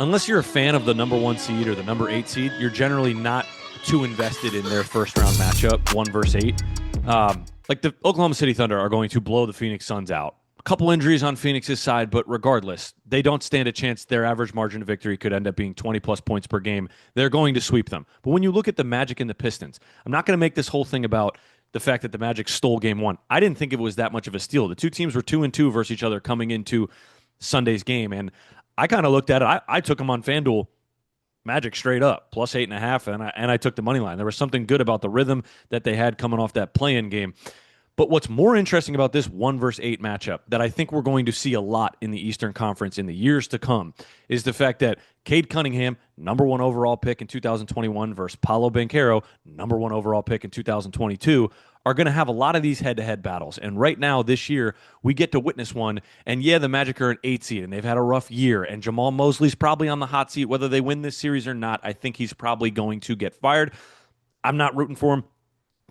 unless you're a fan of the number 1 seed or the number 8 seed, you're generally not too invested in their first round matchup, 1 versus 8. Like the Oklahoma City Thunder are going to blow the Phoenix Suns out. A couple injuries on Phoenix's side, but regardless, they don't stand a chance. Their average margin of victory could end up being 20 plus points per game. They're going to sweep them. But when you look at the Magic and the Pistons, I'm not going to make this whole thing about the fact that the Magic stole game one. I didn't think it was that much of a steal. The two teams were 2-2 versus each other coming into Sunday's game. And I kind of looked at it. I took them on FanDuel Magic straight up, plus 8.5, and I took the money line. There was something good about the rhythm that they had coming off that play-in game. But what's more interesting about this 1 versus 8 matchup that I think we're going to see a lot in the Eastern Conference in the years to come is the fact that Cade Cunningham, number 1 overall pick in 2021 versus Paolo Banchero, number 1 overall pick in 2022, are going to have a lot of these head-to-head battles. And right now, this year, we get to witness one. And yeah, the Magic are an 8 seed, and they've had a rough year. And Jamal Mosley's probably on the hot seat, whether they win this series or not. I think he's probably going to get fired. I'm not rooting for him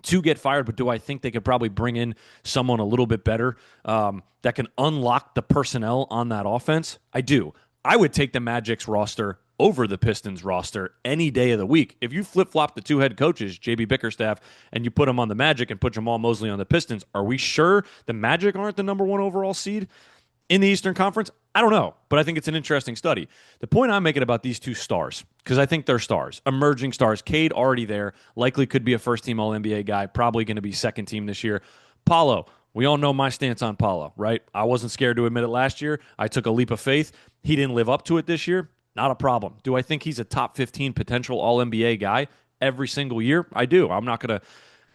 to get fired, but do I think they could probably bring in someone a little bit better that can unlock the personnel on that offense? I do. I would take the Magic's roster over the Pistons roster any day of the week. If you flip-flop the two head coaches, JB Bickerstaff, and you put them on the Magic and put Jamal Mosley on the Pistons, are we sure the Magic aren't the number 1 overall seed in the Eastern Conference? I don't know, but I think it's an interesting study. The point I'm making about these two stars, because I think they're stars, emerging stars. Cade already there, likely could be a first-team All-NBA guy, probably going to be second team this year. Paolo, we all know my stance on Paolo, right? I wasn't scared to admit it last year. I took a leap of faith. He didn't live up to it this year. Not a problem. Do I think he's a top 15 potential All-NBA guy every single year? I do. I'm not going to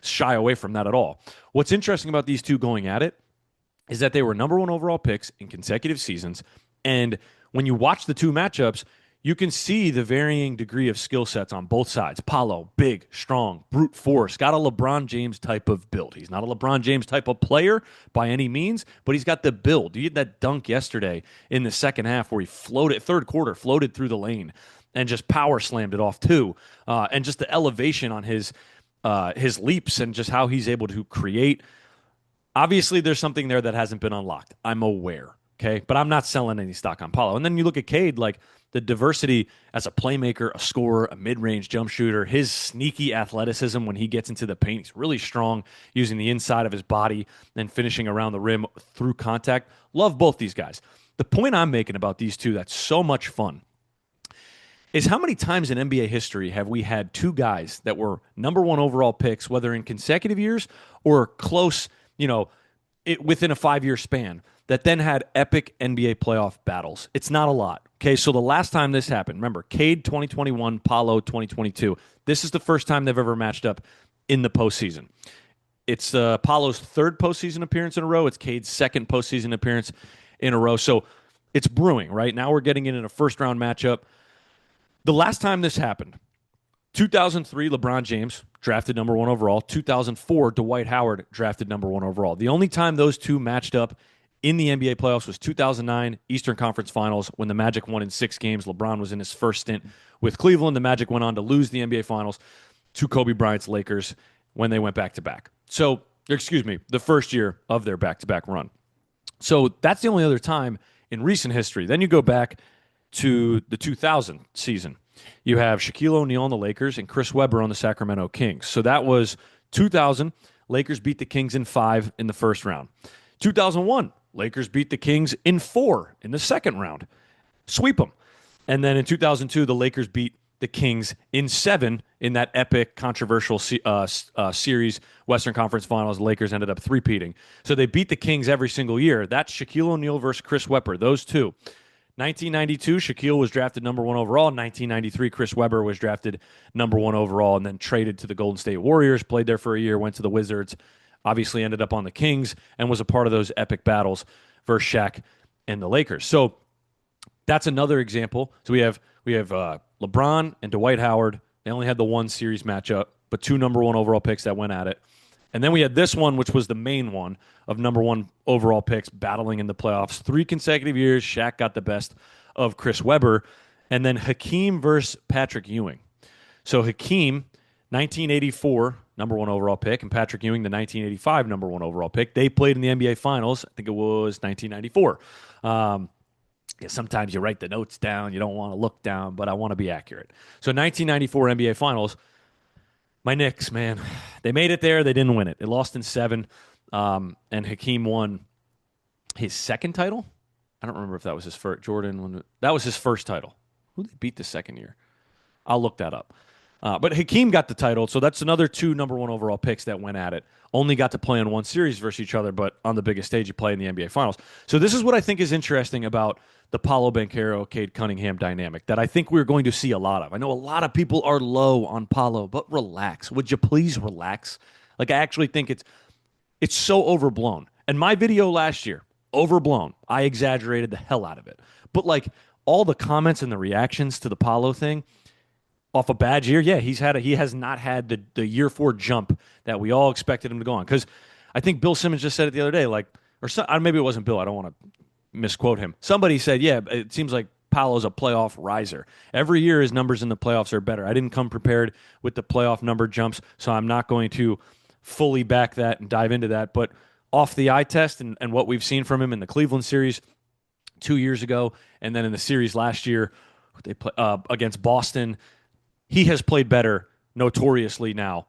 shy away from that at all. What's interesting about these two going at it is that they were number 1 overall picks in consecutive seasons. And when you watch the two matchups, you can see the varying degree of skill sets on both sides. Paolo, big, strong, brute force, got a LeBron James type of build. He's not a LeBron James type of player by any means, but he's got the build. He had that dunk yesterday in the second half where he floated, third quarter, floated through the lane and just power slammed it off too. And just the elevation on his leaps and just how he's able to create. Obviously, there's something there that hasn't been unlocked. I'm aware, okay? But I'm not selling any stock on Paolo. And then you look at Cade, like the diversity as a playmaker, a scorer, a mid-range jump shooter, his sneaky athleticism when he gets into the paint. He's really strong using the inside of his body and finishing around the rim through contact. Love both these guys. The point I'm making about these two that's so much fun is how many times in NBA history have we had two guys that were number 1 overall picks, whether in consecutive years or close, within a 5-year span, that then had epic NBA playoff battles? It's not a lot. Okay, so the last time this happened, remember, Cade 2021, Paolo 2022. This is the first time they've ever matched up in the postseason. It's Paolo's 3rd postseason appearance in a row. It's Cade's 2nd postseason appearance in a row. So it's brewing, right? Now we're getting in a first-round matchup. The last time this happened, 2003, LeBron James drafted number 1 overall. 2004, Dwight Howard drafted number 1 overall. The only time those two matched up in the NBA playoffs was 2009 Eastern Conference Finals when the Magic won in 6 games. LeBron was in his first stint with Cleveland. The Magic went on to lose the NBA Finals to Kobe Bryant's Lakers when they went back-to-back. So, the first year of their back-to-back run. So that's the only other time in recent history. Then you go back to the 2000 season. You have Shaquille O'Neal on the Lakers and Chris Webber on the Sacramento Kings. So that was 2000. Lakers beat the Kings in 5 in the first round. 2001, Lakers beat the Kings in 4 in the second round. Sweep them. And then in 2002, the Lakers beat the Kings in 7 in that epic, controversial series, Western Conference Finals. The Lakers ended up three-peating. So they beat the Kings every single year. That's Shaquille O'Neal versus Chris Webber, those two. 1992, Shaquille was drafted number 1 overall. 1993, Chris Webber was drafted number 1 overall and then traded to the Golden State Warriors, played there for a year, went to the Wizards, obviously ended up on the Kings, and was a part of those epic battles versus Shaq and the Lakers. So that's another example. So we have LeBron and Dwight Howard. They only had the 1 series matchup, but 2 number 1 overall picks that went at it. And then we had this one, which was the main one of number 1 overall picks battling in the playoffs. 3 consecutive years, Shaq got the best of Chris Webber. And then Hakeem versus Patrick Ewing. So Hakeem, 1984, number 1 overall pick, and Patrick Ewing, the 1985 number 1 overall pick. They played in the NBA Finals. I think it was 1994. Because sometimes you write the notes down, you don't want to look down, but I want to be accurate. So 1994 NBA Finals, my Knicks, man, they made it there. They didn't win it. They lost in seven, and Hakeem won his second title. I don't remember if that was his first. That was his first title. Who did they beat the second year? I'll look that up. But Hakeem got the title, so that's another two number one overall picks that went at it. Only got to play in one series versus each other, but on the biggest stage, you play in the NBA Finals. So this is what I think is interesting about the Paolo Banchero, Cade Cunningham dynamic that I think we're going to see a lot of. I know a lot of people are low on Paolo, but relax. Would you please relax? Like, I actually think it's so overblown. And my video last year, overblown. I exaggerated the hell out of it. But like all the comments and the reactions to the Paolo thing, off a bad year, yeah, he has not had the year four jump that we all expected him to go on. Because I think Bill Simmons just said it the other day, like, maybe it wasn't Bill. I don't want to misquote him. Somebody said, yeah, it seems like Paolo's a playoff riser. Every year his numbers in the playoffs are better. I didn't come prepared with the playoff number jumps, so I'm not going to fully back that and dive into that. But off the eye test and what we've seen from him in the Cleveland series 2 years ago, and then in the series last year they play against Boston, he has played better notoriously now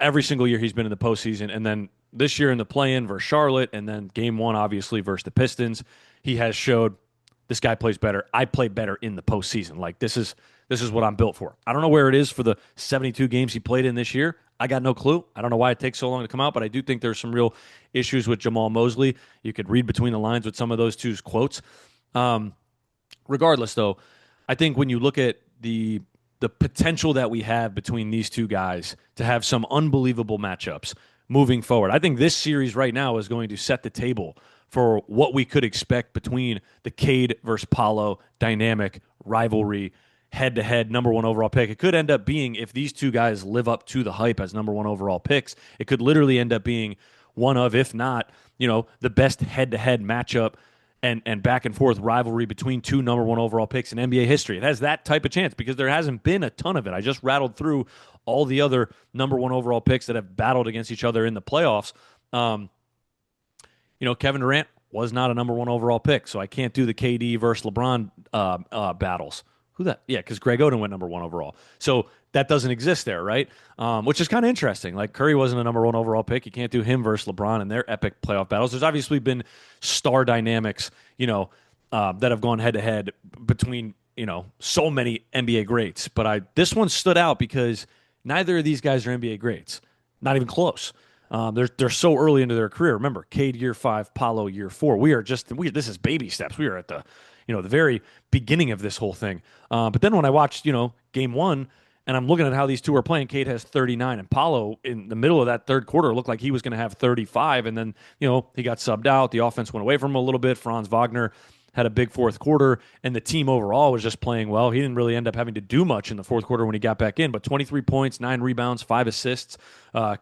every single year he's been in the postseason. And then this year in the play-in versus Charlotte, and then game one, obviously, versus the Pistons, he has showed this guy plays better. I play better in the postseason. Like, this is what I'm built for. I don't know where it is for the 72 games he played in this year. I got no clue. I don't know why it takes so long to come out, but I do think there's some real issues with Jamal Mosley. You could read between the lines with some of those two's quotes. Regardless, though, I think when you look at the potential that we have between these two guys to have some unbelievable matchups moving forward, I think this series right now is going to set the table for what we could expect between the Cade versus Paolo dynamic rivalry, head-to-head number one overall pick. It could end up being, if these two guys live up to the hype as number one overall picks, it could literally end up being one of, if not, the best head-to-head matchup and back and forth rivalry between two number one overall picks in NBA history. It has that type of chance because there hasn't been a ton of it. I just rattled through all the other number one overall picks that have battled against each other in the playoffs. Kevin Durant was not a number one overall pick, so I can't do the KD versus LeBron battles. Yeah, because Greg Oden went number one overall. So that doesn't exist there, right? Which is kind of interesting. Like, Curry wasn't a number one overall pick. You can't do him versus LeBron in their epic playoff battles. There's obviously been star dynamics, that have gone head-to-head between, so many NBA greats. But this one stood out because neither of these guys are NBA greats. Not even close. They're so early into their career. Remember, Cade year 5, Paolo year 4. This is baby steps. We are at the very beginning of this whole thing. But then when I watched, game one, and I'm looking at how these two are playing, Cade has 39, and Paolo in the middle of that third quarter looked like he was going to have 35, and then, he got subbed out. The offense went away from him a little bit. Franz Wagner had a big fourth quarter, and the team overall was just playing well. He didn't really end up having to do much in the fourth quarter when he got back in, but 23 points, 9 rebounds, 5 assists.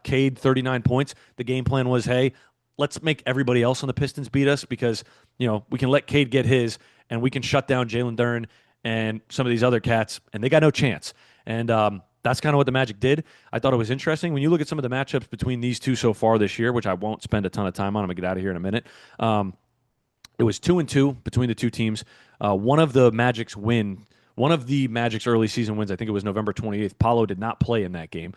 Cade, 39 points. The game plan was, hey, let's make everybody else on the Pistons beat us because, we can let Cade get his, and we can shut down Jalen Duren and some of these other cats, and they got no chance. And that's kind of what the Magic did. I thought it was interesting. When you look at some of the matchups between these two so far this year, which I won't spend a ton of time on, I'm going to get out of here in a minute. It was 2-2 between the two teams. One of the Magic's early season wins, I think it was November 28th, Paolo did not play in that game.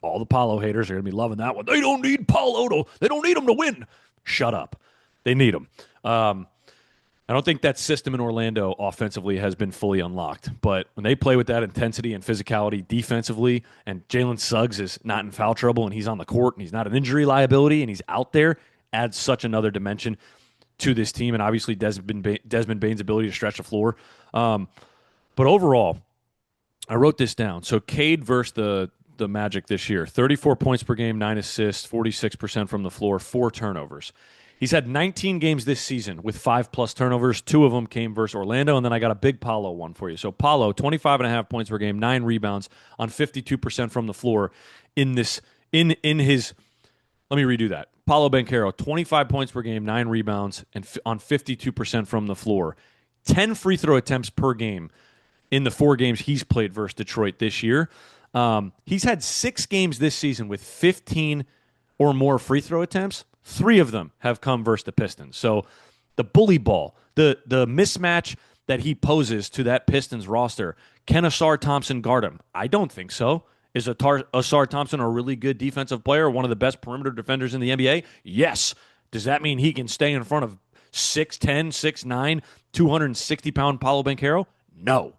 All the Paolo haters are going to be loving that one. They don't need Paolo. They don't need him to win. Shut up. They need him. I don't think that system in Orlando offensively has been fully unlocked. But when they play with that intensity and physicality defensively, and Jalen Suggs is not in foul trouble and he's on the court and he's not an injury liability and he's out there, adds such another dimension to this team. And obviously Desmond Bane's ability to stretch the floor. But overall, I wrote this down. So Cade versus the Magic this year, 34 points per game, 9 assists, 46% from the floor, 4 turnovers. He's had 19 games this season with 5+ turnovers. 2 of them came versus Orlando, and then I got a big Paolo one for you. So Paolo, 25.5 points per game, 9 rebounds on 52% from the floor in his. Let me redo that. Paolo Banchero, 25 points per game, 9 rebounds, and on 52% from the floor. 10 free throw attempts per game in the 4 games he's played versus Detroit this year. He's had 6 games this season with 15 or more free throw attempts. 3 of them have come versus the Pistons. So the bully ball, the mismatch that he poses to that Pistons roster. Can Asar Thompson guard him? I don't think so. Is Asar Thompson a really good defensive player, one of the best perimeter defenders in the NBA? Yes. Does that mean he can stay in front of 6'10", 6'9", 260-pound Paolo Banchero? No.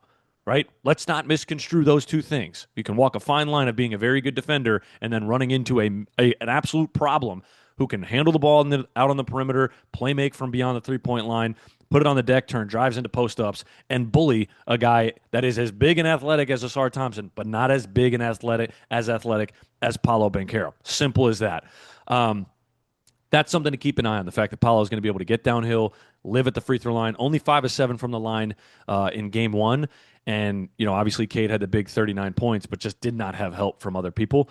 Right? Let's not misconstrue those two things. You can walk a fine line of being a very good defender and then running into an absolute problem who can handle the ball out on the perimeter, play make from beyond the three-point line, put it on the deck, turn drives into post-ups, and bully a guy that is as big and athletic as Asar Thompson, but not as big and athletic as Paolo Banchero. Simple as that. That's something to keep an eye on, the fact that Paolo is going to be able to get downhill, live at the free throw line, only 5 of 7 from the line in game one. And, obviously Cade had the big 39 points, but just did not have help from other people.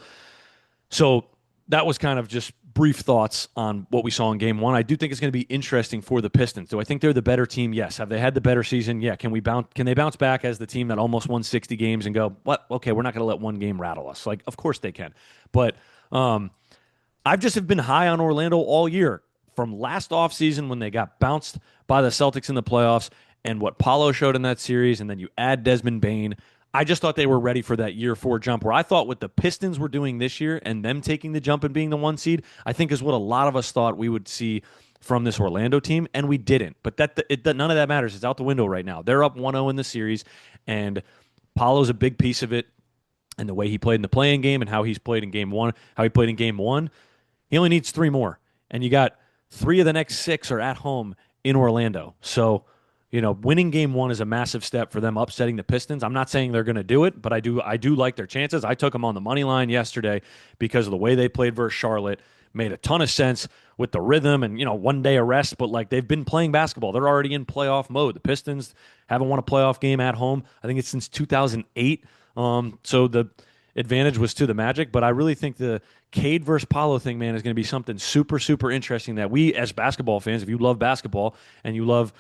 So that was kind of just brief thoughts on what we saw in game one. I do think it's going to be interesting for the Pistons. Do I think they're the better team? Yes. Have they had the better season? Yeah. Can they bounce back as the team that almost won 60 games and go, what? Okay, we're not going to let one game rattle us. Like, of course they can. But I've just have been high on Orlando all year. From last offseason when they got bounced by the Celtics in the playoffs and what Paolo showed in that series, and then you add Desmond Bane, I just thought they were ready for that year 4 jump, where I thought what the Pistons were doing this year and them taking the jump and being the 1 seed, I think is what a lot of us thought we would see from this Orlando team, and we didn't. But none of that matters. It's out the window right now. They're up 1-0 in the series, and Paolo's a big piece of it, and the way he played in the play-in game and how he's played in game one, he only needs 3 more. And you got 3 of the next 6 are at home in Orlando. So, winning game 1 is a massive step for them upsetting the Pistons. I'm not saying they're going to do it, but I do like their chances. I took them on the money line yesterday because of the way they played versus Charlotte. Made a ton of sense with the rhythm and, 1 day of rest, but like they've been playing basketball. They're already in playoff mode. The Pistons haven't won a playoff game at home. I think it's since 2008. So the advantage was to the Magic, but I really think the Cade versus Paolo thing, man, is going to be something super, super interesting that we as basketball fans, if you love basketball and you love,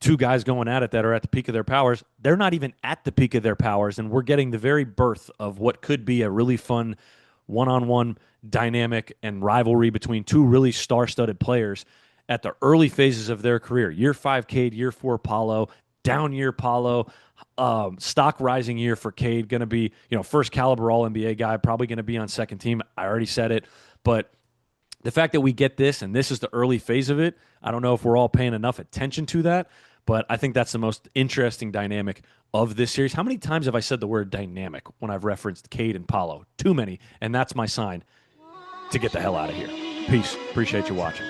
2 guys going at it that are at the peak of their powers, they're not even at the peak of their powers, and we're getting the very birth of what could be a really fun one-on-one dynamic and rivalry between 2 really star-studded players at the early phases of their career. Year 5 Cade, year 4 Paolo, down year Paolo, stock rising year for Cade, going to be, first caliber All-NBA guy, probably going to be on second team. I already said it, but the fact that we get this, and this is the early phase of it, I don't know if we're all paying enough attention to that, but I think that's the most interesting dynamic of this series. How many times have I said the word dynamic when I've referenced Cade and Paolo? Too many, and that's my sign to get the hell out of here. Peace. Appreciate you watching.